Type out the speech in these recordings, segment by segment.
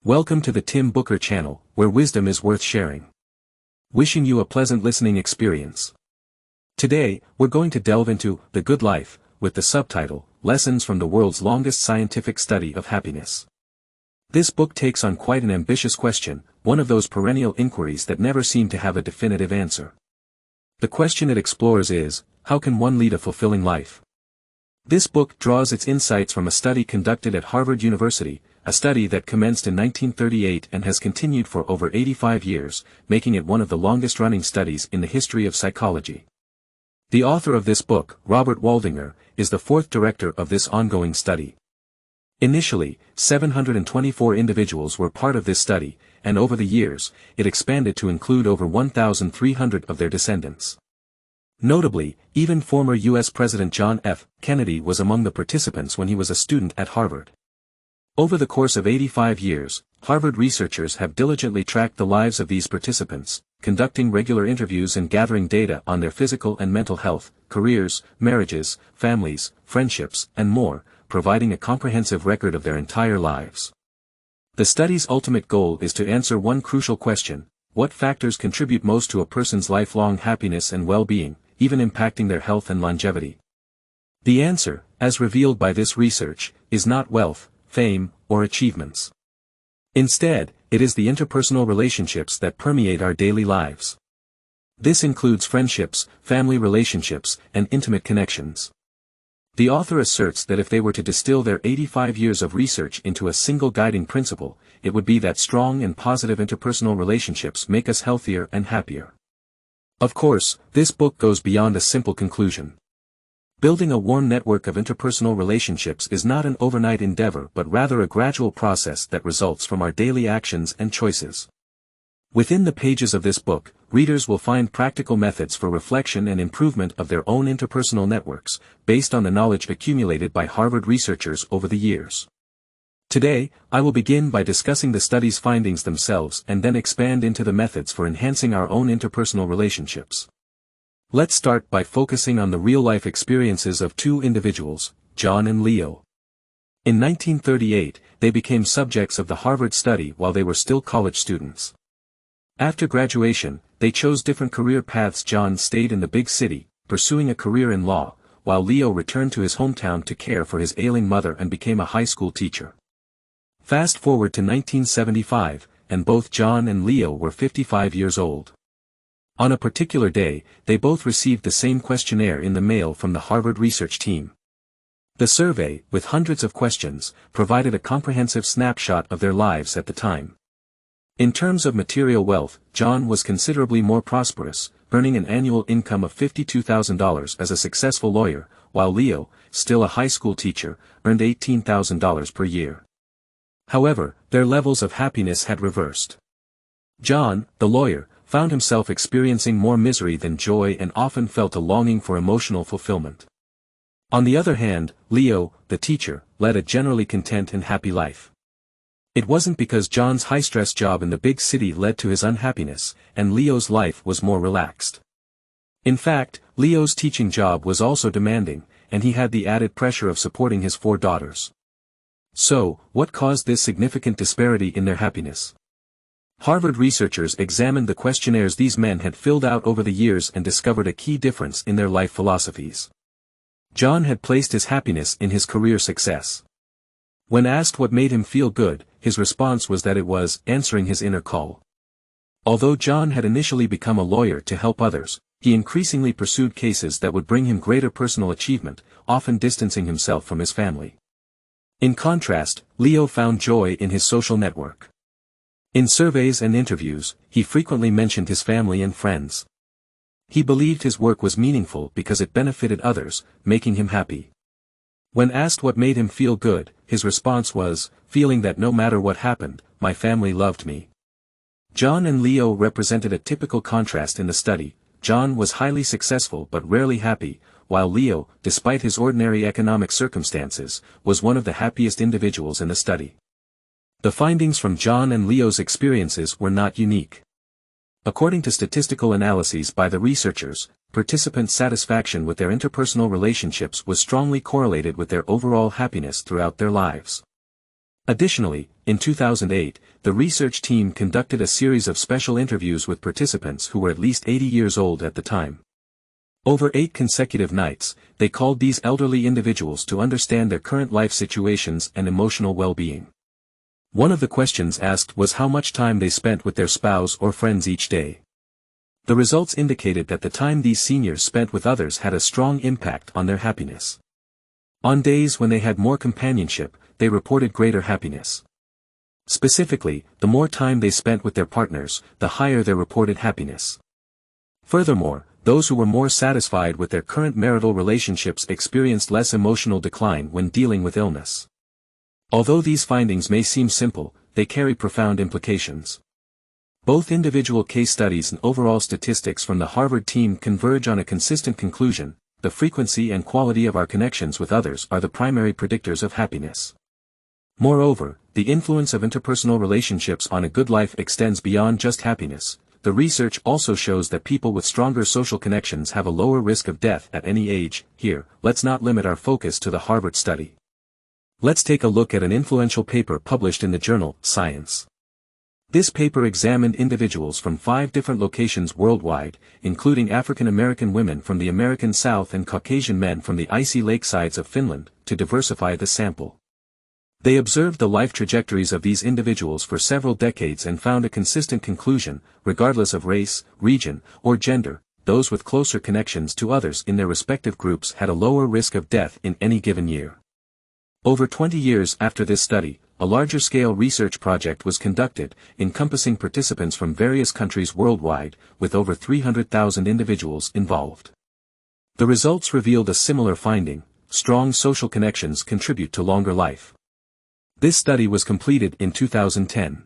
Welcome to the Tim Booker channel, where wisdom is worth sharing. Wishing you a pleasant listening experience. Today, we're going to delve into The Good Life, with the subtitle, Lessons from the World's Longest Scientific Study of Happiness. This book takes on quite an ambitious question, one of those perennial inquiries that never seem to have a definitive answer. The question it explores is, how can one lead a fulfilling life? This book draws its insights from a study conducted at Harvard University, a study that commenced in 1938 and has continued for over 85 years, making it one of the longest-running studies in the history of psychology. The author of this book, Robert Waldinger, is the fourth director of this ongoing study. Initially, 724 individuals were part of this study, and over the years, it expanded to include over 1,300 of their descendants. Notably, even former U.S. President John F. Kennedy was among the participants when he was a student at Harvard. Over the course of 85 years, Harvard researchers have diligently tracked the lives of these participants, conducting regular interviews and gathering data on their physical and mental health, careers, marriages, families, friendships, and more, providing a comprehensive record of their entire lives. The study's ultimate goal is to answer one crucial question: what factors contribute most to a person's lifelong happiness and well-being, even impacting their health and longevity? The answer, as revealed by this research, is not wealth, fame, or achievements. Instead, it is the interpersonal relationships that permeate our daily lives. This includes friendships, family relationships, and intimate connections. The author asserts that if they were to distill their 85 years of research into a single guiding principle, it would be that strong and positive interpersonal relationships make us healthier and happier. Of course, this book goes beyond a simple conclusion. Building a warm network of interpersonal relationships is not an overnight endeavor but rather a gradual process that results from our daily actions and choices. Within the pages of this book, readers will find practical methods for reflection and improvement of their own interpersonal networks, based on the knowledge accumulated by Harvard researchers over the years. Today, I will begin by discussing the study's findings themselves and then expand into the methods for enhancing our own interpersonal relationships. Let's start by focusing on the real-life experiences of two individuals, John and Leo. In 1938, they became subjects of the Harvard study while they were still college students. After graduation, they chose different career paths. John stayed in the big city, pursuing a career in law, while Leo returned to his hometown to care for his ailing mother and became a high school teacher. Fast forward to 1975, and both John and Leo were 55 years old. On a particular day, they both received the same questionnaire in the mail from the Harvard research team. The survey, with hundreds of questions, provided a comprehensive snapshot of their lives at the time. In terms of material wealth, John was considerably more prosperous, earning an annual income of $52,000 as a successful lawyer, while Leo, still a high school teacher, earned $18,000 per year. However, their levels of happiness had reversed. John, the lawyer, found himself experiencing more misery than joy and often felt a longing for emotional fulfillment. On the other hand, Leo, the teacher, led a generally content and happy life. It wasn't because John's high-stress job in the big city led to his unhappiness, and Leo's life was more relaxed. In fact, Leo's teaching job was also demanding, and he had the added pressure of supporting his 4 daughters. So, what caused this significant disparity in their happiness? Harvard researchers examined the questionnaires these men had filled out over the years and discovered a key difference in their life philosophies. John had placed his happiness in his career success. When asked what made him feel good, his response was that it was answering his inner call. Although John had initially become a lawyer to help others, he increasingly pursued cases that would bring him greater personal achievement, often distancing himself from his family. In contrast, Leo found joy in his social network. In surveys and interviews, he frequently mentioned his family and friends. He believed his work was meaningful because it benefited others, making him happy. When asked what made him feel good, his response was, feeling that no matter what happened, my family loved me. John and Leo represented a typical contrast in the study. John was highly successful but rarely happy, while Leo, despite his ordinary economic circumstances, was one of the happiest individuals in the study. The findings from John and Leo's experiences were not unique. According to statistical analyses by the researchers, participant satisfaction with their interpersonal relationships was strongly correlated with their overall happiness throughout their lives. Additionally, in 2008, the research team conducted a series of special interviews with participants who were at least 80 years old at the time. Over 8 consecutive nights, they called these elderly individuals to understand their current life situations and emotional well-being. One of the questions asked was how much time they spent with their spouse or friends each day. The results indicated that the time these seniors spent with others had a strong impact on their happiness. On days when they had more companionship, they reported greater happiness. Specifically, the more time they spent with their partners, the higher their reported happiness. Furthermore, those who were more satisfied with their current marital relationships experienced less emotional decline when dealing with illness. Although these findings may seem simple, they carry profound implications. Both individual case studies and overall statistics from the Harvard team converge on a consistent conclusion: the frequency and quality of our connections with others are the primary predictors of happiness. Moreover, the influence of interpersonal relationships on a good life extends beyond just happiness. The research also shows that people with stronger social connections have a lower risk of death at any age. Here, let's not limit our focus to the Harvard study. Let's take a look at an influential paper published in the journal Science. This paper examined individuals from 5 different locations worldwide, including African American women from the American South and Caucasian men from the icy lakesides of Finland, to diversify the sample. They observed the life trajectories of these individuals for several decades and found a consistent conclusion: regardless of race, region, or gender, those with closer connections to others in their respective groups had a lower risk of death in any given year. Over 20 years after this study, a larger-scale research project was conducted, encompassing participants from various countries worldwide, with over 300,000 individuals involved. The results revealed a similar finding: strong social connections contribute to longer life. This study was completed in 2010.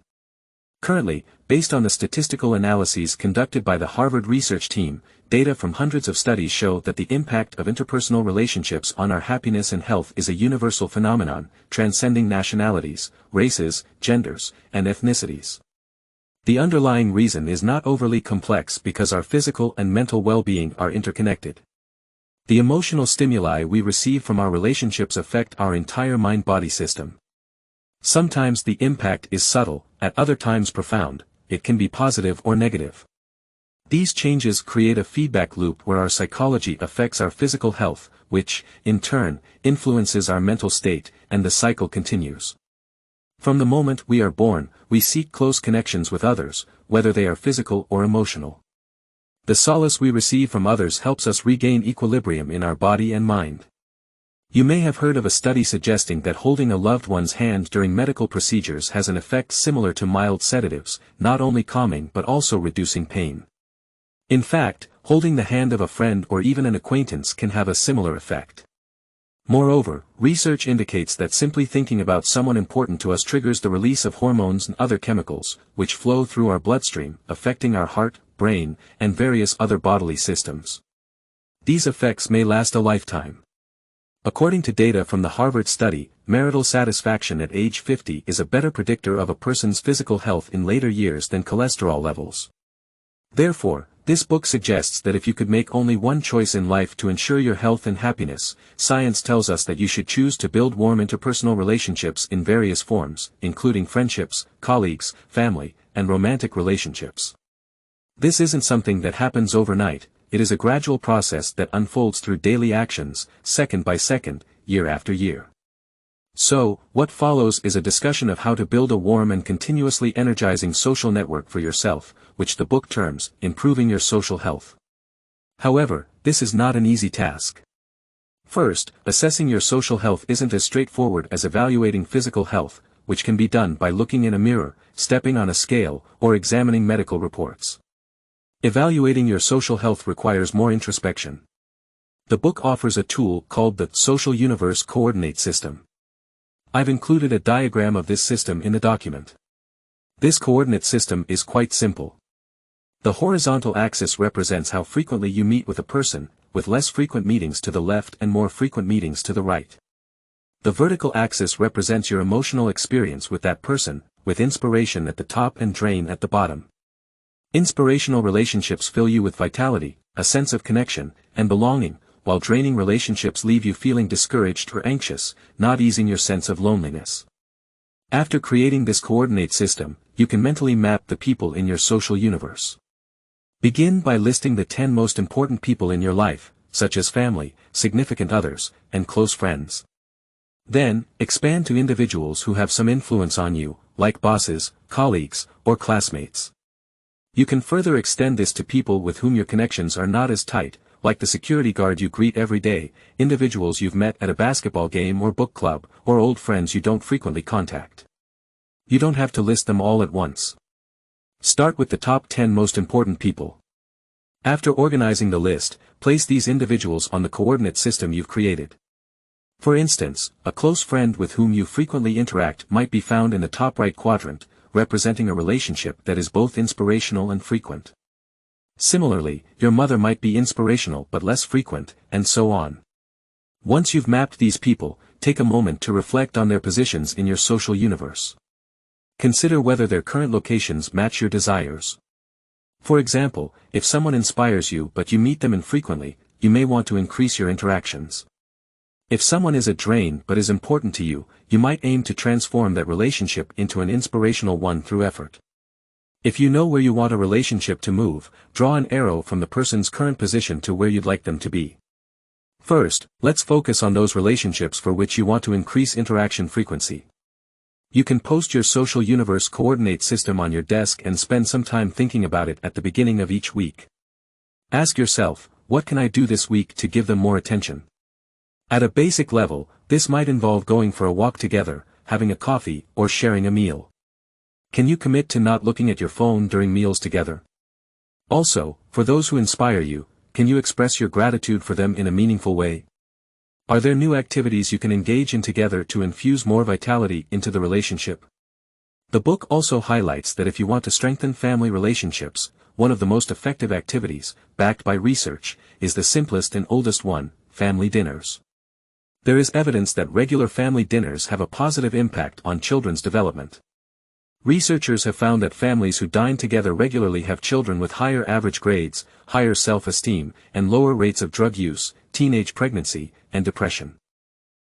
Currently, based on the statistical analyses conducted by the Harvard research team, data from hundreds of studies show that the impact of interpersonal relationships on our happiness and health is a universal phenomenon, transcending nationalities, races, genders, and ethnicities. The underlying reason is not overly complex because our physical and mental well-being are interconnected. The emotional stimuli we receive from our relationships affect our entire mind-body system. Sometimes the impact is subtle, at other times profound. It can be positive or negative. These changes create a feedback loop where our psychology affects our physical health, which, in turn, influences our mental state, and the cycle continues. From the moment we are born, we seek close connections with others, whether they are physical or emotional. The solace we receive from others helps us regain equilibrium in our body and mind. You may have heard of a study suggesting that holding a loved one's hand during medical procedures has an effect similar to mild sedatives, not only calming but also reducing pain. In fact, holding the hand of a friend or even an acquaintance can have a similar effect. Moreover, research indicates that simply thinking about someone important to us triggers the release of hormones and other chemicals, which flow through our bloodstream, affecting our heart, brain, and various other bodily systems. These effects may last a lifetime. According to data from the Harvard study, marital satisfaction at age 50 is a better predictor of a person's physical health in later years than cholesterol levels. Therefore, this book suggests that if you could make only one choice in life to ensure your health and happiness, science tells us that you should choose to build warm interpersonal relationships in various forms, including friendships, colleagues, family, and romantic relationships. This isn't something that happens overnight. It is a gradual process that unfolds through daily actions, second by second, year after year. So, what follows is a discussion of how to build a warm and continuously energizing social network for yourself, which the book terms improving your social health. However, this is not an easy task. First, assessing your social health isn't as straightforward as evaluating physical health, which can be done by looking in a mirror, stepping on a scale, or examining medical reports. Evaluating your social health requires more introspection. The book offers a tool called the Social Universe Coordinate System. I've included a diagram of this system in the document. This coordinate system is quite simple. The horizontal axis represents how frequently you meet with a person, with less frequent meetings to the left and more frequent meetings to the right. The vertical axis represents your emotional experience with that person, with inspiration at the top and drain at the bottom. Inspirational relationships fill you with vitality, a sense of connection, and belonging, while draining relationships leave you feeling discouraged or anxious, not easing your sense of loneliness. After creating this coordinate system, you can mentally map the people in your social universe. Begin by listing the 10 most important people in your life, such as family, significant others, and close friends. Then, expand to individuals who have some influence on you, like bosses, colleagues, or classmates. You can further extend this to people with whom your connections are not as tight, like the security guard you greet every day, individuals you've met at a basketball game or book club, or old friends you don't frequently contact. You don't have to list them all at once. Start with the top 10 most important people. After organizing the list, place these individuals on the coordinate system you've created. For instance, a close friend with whom you frequently interact might be found in the top right quadrant, representing a relationship that is both inspirational and frequent. Similarly, your mother might be inspirational but less frequent, and so on. Once you've mapped these people, take a moment to reflect on their positions in your social universe. Consider whether their current locations match your desires. For example, if someone inspires you but you meet them infrequently, you may want to increase your interactions. If someone is a drain but is important to you, you might aim to transform that relationship into an inspirational one through effort. If you know where you want a relationship to move, draw an arrow from the person's current position to where you'd like them to be. First, let's focus on those relationships for which you want to increase interaction frequency. You can post your social universe coordinate system on your desk and spend some time thinking about it at the beginning of each week. Ask yourself, what can I do this week to give them more attention? At a basic level, this might involve going for a walk together, having a coffee, or sharing a meal. Can you commit to not looking at your phone during meals together? Also, for those who inspire you, can you express your gratitude for them in a meaningful way? Are there new activities you can engage in together to infuse more vitality into the relationship? The book also highlights that if you want to strengthen family relationships, one of the most effective activities, backed by research, is the simplest and oldest one, family dinners. There is evidence that regular family dinners have a positive impact on children's development. Researchers have found that families who dine together regularly have children with higher average grades, higher self-esteem, and lower rates of drug use, teenage pregnancy, and depression.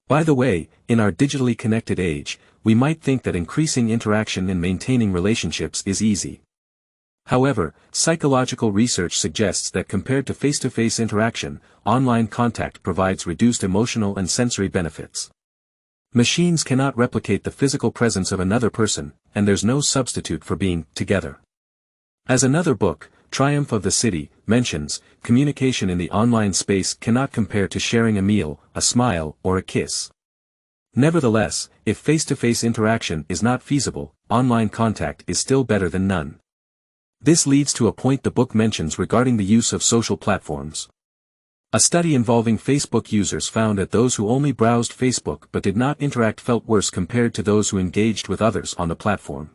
By the way, in our digitally connected age, we might think that increasing interaction and maintaining relationships is easy. However, psychological research suggests that compared to face-to-face interaction, online contact provides reduced emotional and sensory benefits. Machines cannot replicate the physical presence of another person, and there's no substitute for being together. As another book, Triumph of the City, mentions, communication in the online space cannot compare to sharing a meal, a smile, or a kiss. Nevertheless, if face-to-face interaction is not feasible, online contact is still better than none. This leads to a point the book mentions regarding the use of social platforms. A study involving Facebook users found that those who only browsed Facebook but did not interact felt worse compared to those who engaged with others on the platform.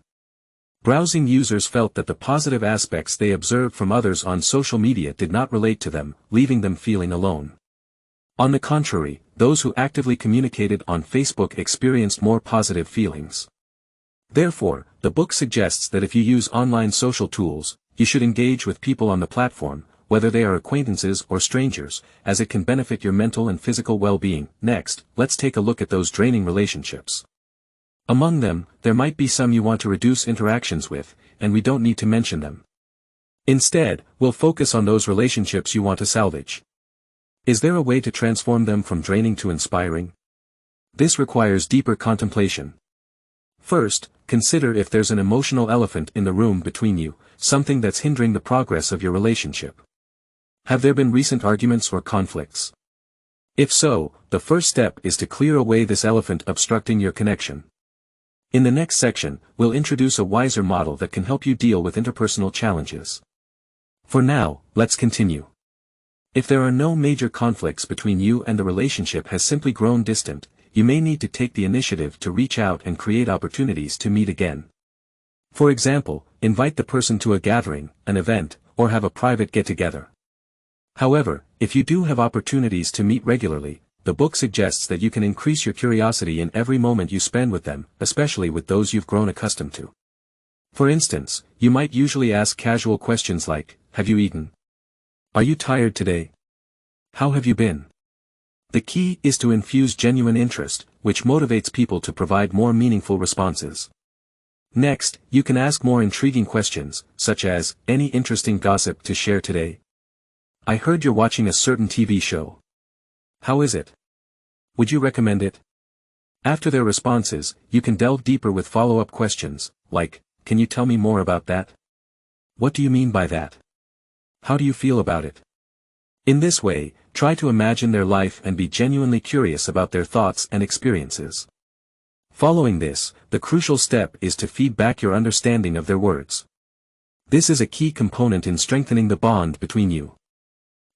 Browsing users felt that the positive aspects they observed from others on social media did not relate to them, leaving them feeling alone. On the contrary, those who actively communicated on Facebook experienced more positive feelings. Therefore, the book suggests that if you use online social tools, you should engage with people on the platform, whether they are acquaintances or strangers, as it can benefit your mental and physical well-being. Next, let's take a look at those draining relationships. Among them, there might be some you want to reduce interactions with, and we don't need to mention them. Instead, we'll focus on those relationships you want to salvage. Is there a way to transform them from draining to inspiring? This requires deeper contemplation. First, consider if there's an emotional elephant in the room between you, something that's hindering the progress of your relationship. Have there been recent arguments or conflicts? If so, the first step is to clear away this elephant obstructing your connection. In the next section, we'll introduce a wiser model that can help you deal with interpersonal challenges. For now, let's continue. If there are no major conflicts between you and the relationship has simply grown distant, you may need to take the initiative to reach out and create opportunities to meet again. For example, invite the person to a gathering, an event, or have a private get-together. However, if you do have opportunities to meet regularly, the book suggests that you can increase your curiosity in every moment you spend with them, especially with those you've grown accustomed to. For instance, you might usually ask casual questions like, "Have you eaten? Are you tired today? How have you been?" The key is to infuse genuine interest, which motivates people to provide more meaningful responses. Next, you can ask more intriguing questions, such as, any interesting gossip to share today? I heard you're watching a certain TV show. How is it? Would you recommend it? After their responses, you can delve deeper with follow-up questions, like, can you tell me more about that? What do you mean by that? How do you feel about it? In this way, try to imagine their life and be genuinely curious about their thoughts and experiences. Following this, the crucial step is to feed back your understanding of their words. This is a key component in strengthening the bond between you.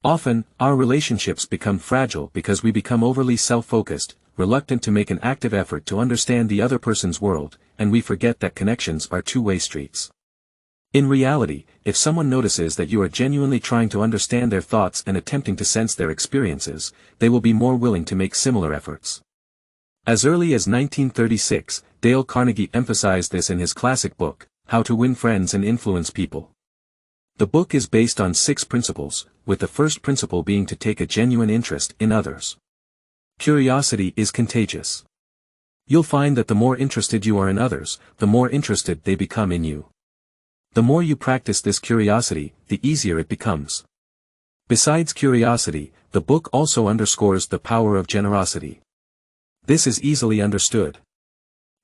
Often, our relationships become fragile because we become overly self-focused, reluctant to make an active effort to understand the other person's world, and we forget that connections are two-way streets. In reality, if someone notices that you are genuinely trying to understand their thoughts and attempting to sense their experiences, they will be more willing to make similar efforts. As early as 1936, Dale Carnegie emphasized this in his classic book, How to Win Friends and Influence People. The book is based on 6 principles, with the first principle being to take a genuine interest in others. Curiosity is contagious. You'll find that the more interested you are in others, the more interested they become in you. The more you practice this curiosity, the easier it becomes. Besides curiosity, the book also underscores the power of generosity. This is easily understood.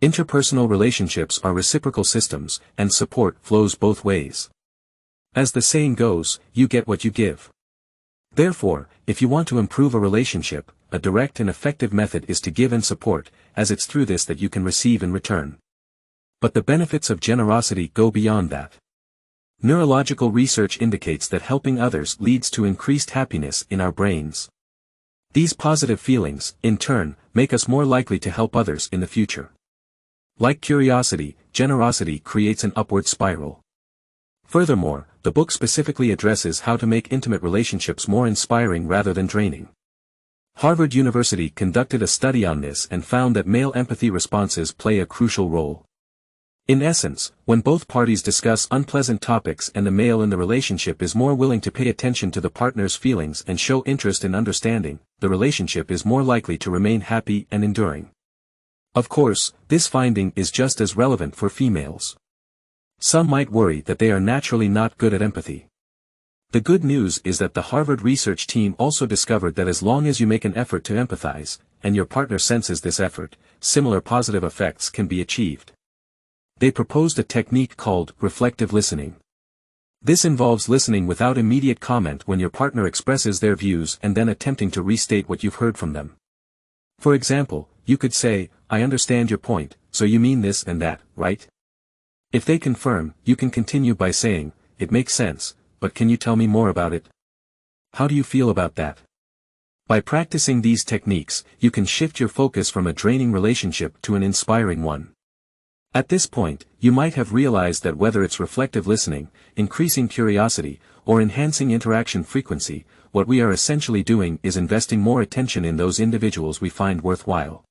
Interpersonal relationships are reciprocal systems, and support flows both ways. As the saying goes, you get what you give. Therefore, if you want to improve a relationship, a direct and effective method is to give and support, as it's through this that you can receive in return. But the benefits of generosity go beyond that. Neurological research indicates that helping others leads to increased happiness in our brains. These positive feelings, in turn, make us more likely to help others in the future. Like curiosity, generosity creates an upward spiral. Furthermore, the book specifically addresses how to make intimate relationships more inspiring rather than draining. Harvard University conducted a study on this and found that male empathy responses play a crucial role. In essence, when both parties discuss unpleasant topics and the male in the relationship is more willing to pay attention to the partner's feelings and show interest in understanding, the relationship is more likely to remain happy and enduring. Of course, this finding is just as relevant for females. Some might worry that they are naturally not good at empathy. The good news is that the Harvard research team also discovered that as long as you make an effort to empathize, and your partner senses this effort, similar positive effects can be achieved. They proposed a technique called reflective listening. This involves listening without immediate comment when your partner expresses their views and then attempting to restate what you've heard from them. For example, you could say, I understand your point, so you mean this and that, right? If they confirm, you can continue by saying, it makes sense, but can you tell me more about it? How do you feel about that? By practicing these techniques, you can shift your focus from a draining relationship to an inspiring one. At this point, you might have realized that whether it's reflective listening, increasing curiosity, or enhancing interaction frequency, what we are essentially doing is investing more attention in those individuals we find worthwhile.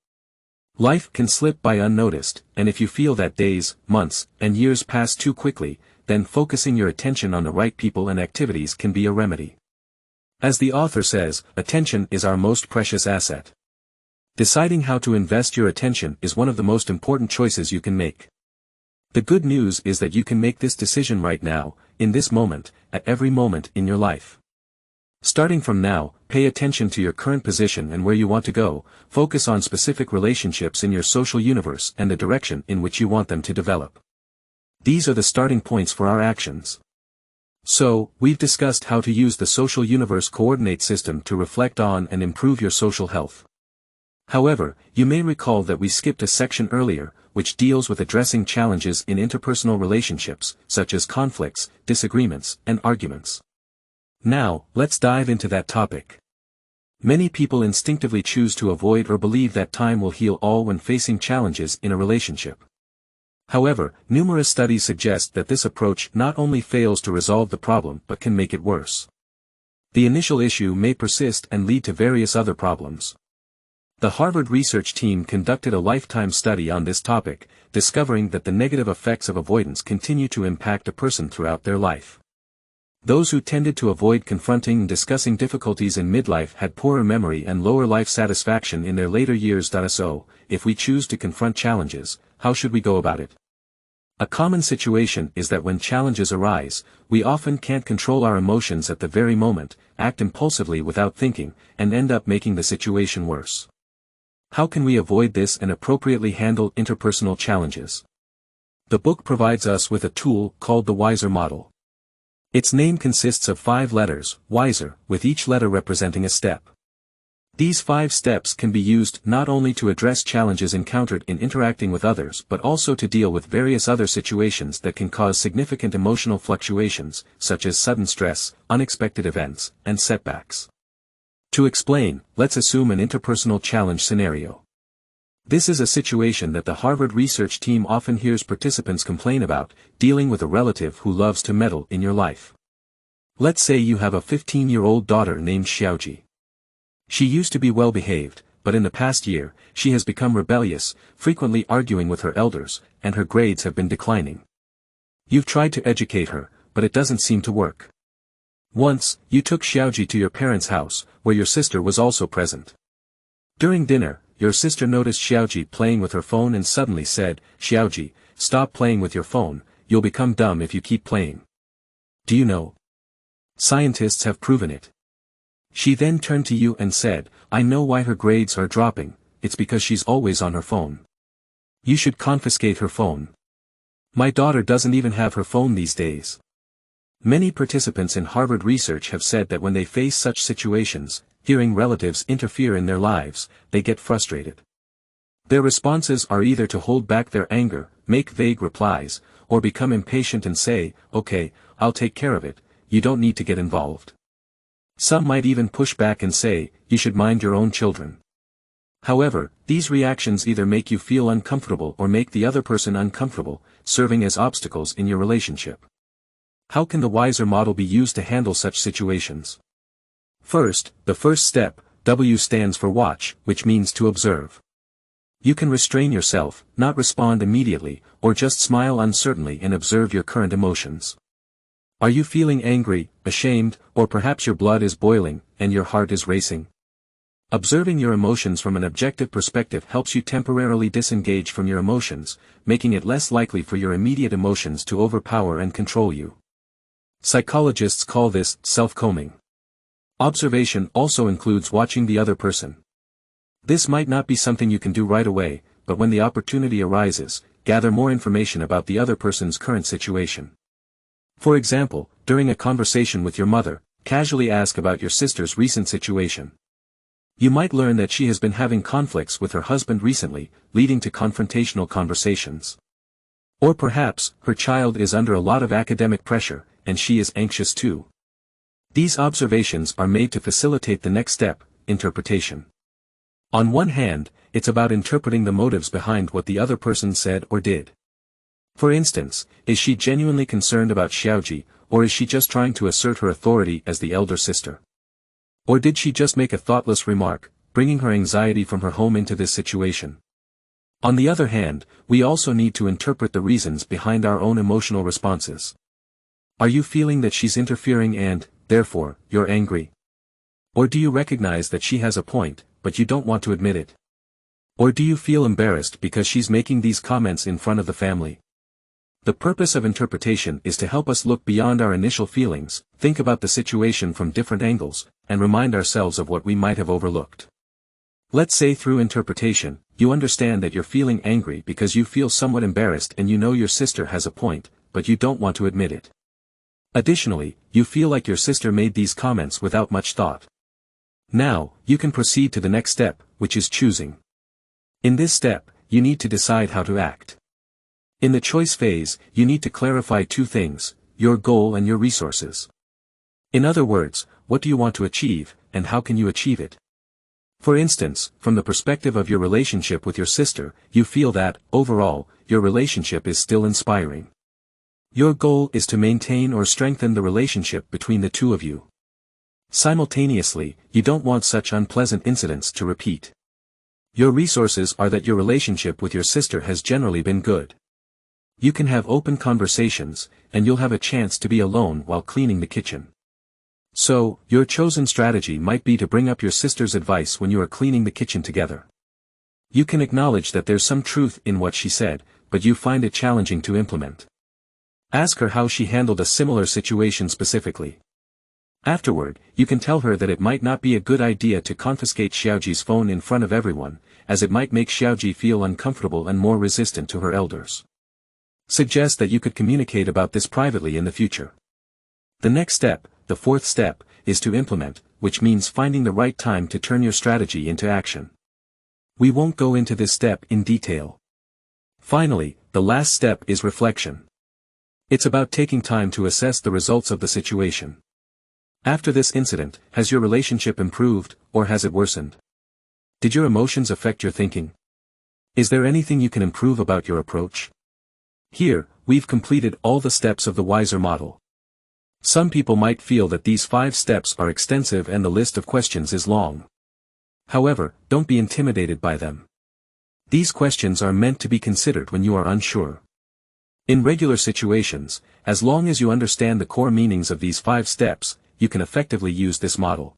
Life can slip by unnoticed, and if you feel that days, months, and years pass too quickly, then focusing your attention on the right people and activities can be a remedy. As the author says, attention is our most precious asset. Deciding how to invest your attention is one of the most important choices you can make. The good news is that you can make this decision right now, in this moment, at every moment in your life. Starting from now, pay attention to your current position and where you want to go, focus on specific relationships in your social universe and the direction in which you want them to develop. These are the starting points for our actions. So, we've discussed how to use the social universe coordinate system to reflect on and improve your social health. However, you may recall that we skipped a section earlier, which deals with addressing challenges in interpersonal relationships, such as conflicts, disagreements, and arguments. Now, let's dive into that topic. Many people instinctively choose to avoid or believe that time will heal all when facing challenges in a relationship. However, numerous studies suggest that this approach not only fails to resolve the problem but can make it worse. The initial issue may persist and lead to various other problems. The Harvard research team conducted a lifetime study on this topic, discovering that the negative effects of avoidance continue to impact a person throughout their life. Those who tended to avoid confronting and discussing difficulties in midlife had poorer memory and lower life satisfaction in their later years. So, if we choose to confront challenges, how should we go about it? A common situation is that when challenges arise, we often can't control our emotions at the very moment, act impulsively without thinking, and end up making the situation worse. How can we avoid this and appropriately handle interpersonal challenges? The book provides us with a tool called the WISER model. Its name consists of 5 letters, WISER, with each letter representing a step. These 5 steps can be used not only to address challenges encountered in interacting with others but also to deal with various other situations that can cause significant emotional fluctuations, such as sudden stress, unexpected events, and setbacks. To explain, let's assume an interpersonal challenge scenario. This is a situation that the Harvard research team often hears participants complain about, dealing with a relative who loves to meddle in your life. Let's say you have a 15-year-old daughter named Xiaoji. She used to be well-behaved, but in the past year, she has become rebellious, frequently arguing with her elders, and her grades have been declining. You've tried to educate her, but it doesn't seem to work. Once, you took Xiaoji to your parents' house, where your sister was also present. During dinner, your sister noticed Xiaoji playing with her phone and suddenly said, "Xiaoji, stop playing with your phone, you'll become dumb if you keep playing." Do you know? Scientists have proven it. She then turned to you and said, "I know why her grades are dropping, it's because she's always on her phone. You should confiscate her phone. My daughter doesn't even have her phone these days." Many participants in Harvard research have said that when they face such situations, hearing relatives interfere in their lives, they get frustrated. Their responses are either to hold back their anger, make vague replies, or become impatient and say, "Okay, I'll take care of it, you don't need to get involved." Some might even push back and say, "You should mind your own children." However, these reactions either make you feel uncomfortable or make the other person uncomfortable, serving as obstacles in your relationship. How can the WISER model be used to handle such situations? First, the first step, W stands for watch, which means to observe. You can restrain yourself, not respond immediately, or just smile uncertainly and observe your current emotions. Are you feeling angry, ashamed, or perhaps your blood is boiling, and your heart is racing? Observing your emotions from an objective perspective helps you temporarily disengage from your emotions, making it less likely for your immediate emotions to overpower and control you. Psychologists call this self-combing. Observation also includes watching the other person. This might not be something you can do right away, but when the opportunity arises, gather more information about the other person's current situation. For example, during a conversation with your mother, casually ask about your sister's recent situation. You might learn that she has been having conflicts with her husband recently, leading to confrontational conversations. Or perhaps, her child is under a lot of academic pressure, and she is anxious too. These observations are made to facilitate the next step, interpretation. On one hand, it's about interpreting the motives behind what the other person said or did. For instance, is she genuinely concerned about Xiaoji, or is she just trying to assert her authority as the elder sister? Or did she just make a thoughtless remark, bringing her anxiety from her home into this situation? On the other hand, we also need to interpret the reasons behind our own emotional responses. Are you feeling that she's interfering and, therefore, you're angry? Or do you recognize that she has a point, but you don't want to admit it? Or do you feel embarrassed because she's making these comments in front of the family? The purpose of interpretation is to help us look beyond our initial feelings, think about the situation from different angles, and remind ourselves of what we might have overlooked. Let's say through interpretation, you understand that you're feeling angry because you feel somewhat embarrassed and you know your sister has a point, but you don't want to admit it. Additionally, you feel like your sister made these comments without much thought. Now, you can proceed to the next step, which is choosing. In this step, you need to decide how to act. In the choice phase, you need to clarify 2 things, your goal and your resources. In other words, what do you want to achieve, and how can you achieve it? For instance, from the perspective of your relationship with your sister, you feel that, overall, your relationship is still inspiring. Your goal is to maintain or strengthen the relationship between the two of you. Simultaneously, you don't want such unpleasant incidents to repeat. Your resources are that your relationship with your sister has generally been good. You can have open conversations, and you'll have a chance to be alone while cleaning the kitchen. So, your chosen strategy might be to bring up your sister's advice when you are cleaning the kitchen together. You can acknowledge that there's some truth in what she said, but you find it challenging to implement. Ask her how she handled a similar situation specifically. Afterward, you can tell her that it might not be a good idea to confiscate Xiaoji's phone in front of everyone, as it might make Xiaoji feel uncomfortable and more resistant to her elders. Suggest that you could communicate about this privately in the future. The next step, the fourth step, is to implement, which means finding the right time to turn your strategy into action. We won't go into this step in detail. Finally, the last step is reflection. It's about taking time to assess the results of the situation. After this incident, has your relationship improved, or has it worsened? Did your emotions affect your thinking? Is there anything you can improve about your approach? Here, we've completed all the steps of the wiser model. Some people might feel that these 5 steps are extensive and the list of questions is long. However, don't be intimidated by them. These questions are meant to be considered when you are unsure. In regular situations, as long as you understand the core meanings of these 5 steps, you can effectively use this model.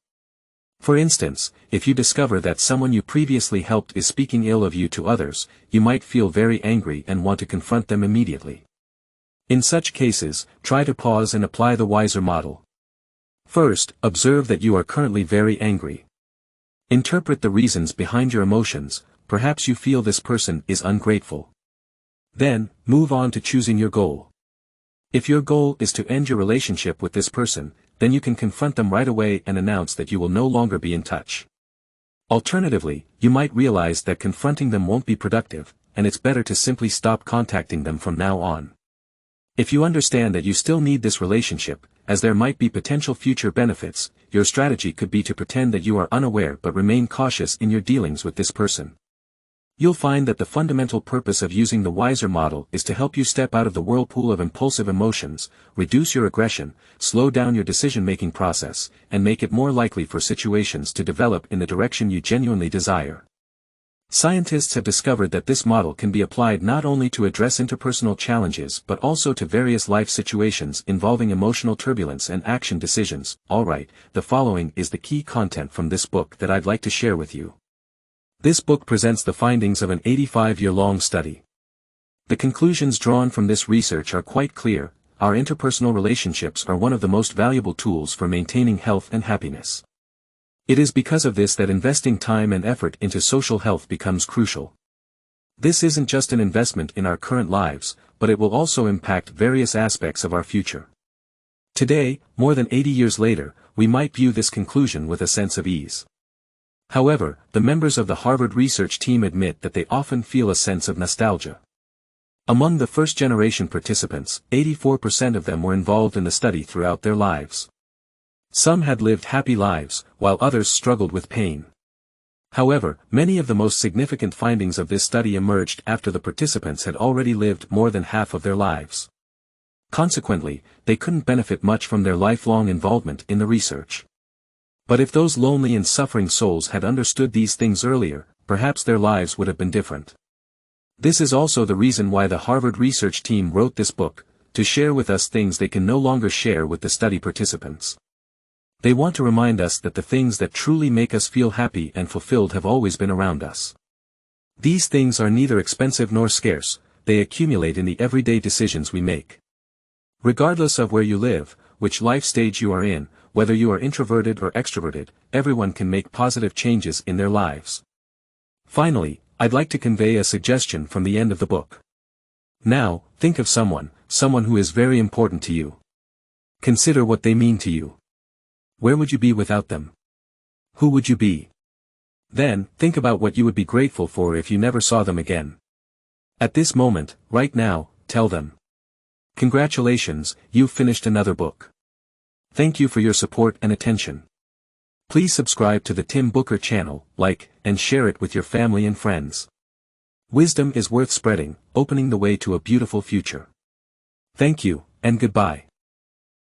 For instance, if you discover that someone you previously helped is speaking ill of you to others, you might feel very angry and want to confront them immediately. In such cases, try to pause and apply the wiser model. First, observe that you are currently very angry. Interpret the reasons behind your emotions. Perhaps you feel this person is ungrateful. Then, move on to choosing your goal. If your goal is to end your relationship with this person, then you can confront them right away and announce that you will no longer be in touch. Alternatively, you might realize that confronting them won't be productive, and it's better to simply stop contacting them from now on. If you understand that you still need this relationship, as there might be potential future benefits, your strategy could be to pretend that you are unaware but remain cautious in your dealings with this person. You'll find that the fundamental purpose of using the wiser model is to help you step out of the whirlpool of impulsive emotions, reduce your aggression, slow down your decision-making process, and make it more likely for situations to develop in the direction you genuinely desire. Scientists have discovered that this model can be applied not only to address interpersonal challenges but also to various life situations involving emotional turbulence and action decisions. Alright, the following is the key content from this book that I'd like to share with you. This book presents the findings of an 85-year-long study. The conclusions drawn from this research are quite clear. Our interpersonal relationships are one of the most valuable tools for maintaining health and happiness. It is because of this that investing time and effort into social health becomes crucial. This isn't just an investment in our current lives, but it will also impact various aspects of our future. Today, more than 80 years later, we might view this conclusion with a sense of ease. However, the members of the Harvard research team admit that they often feel a sense of nostalgia. Among the first-generation participants, 84% of them were involved in the study throughout their lives. Some had lived happy lives, while others struggled with pain. However, many of the most significant findings of this study emerged after the participants had already lived more than half of their lives. Consequently, they couldn't benefit much from their lifelong involvement in the research. But if those lonely and suffering souls had understood these things earlier, perhaps their lives would have been different. This is also the reason why the Harvard research team wrote this book, to share with us things they can no longer share with the study participants. They want to remind us that the things that truly make us feel happy and fulfilled have always been around us. These things are neither expensive nor scarce, they accumulate in the everyday decisions we make. Regardless of where you live, which life stage you are in, whether you are introverted or extroverted, everyone can make positive changes in their lives. Finally, I'd like to convey a suggestion from the end of the book. Now, think of someone who is very important to you. Consider what they mean to you. Where would you be without them? Who would you be? Then, think about what you would be grateful for if you never saw them again. At this moment, right now, tell them. Congratulations, you've finished another book. Thank you for your support and attention. Please subscribe to the Tim Booker channel, like, and share it with your family and friends. Wisdom is worth spreading, opening the way to a beautiful future. Thank you, and goodbye.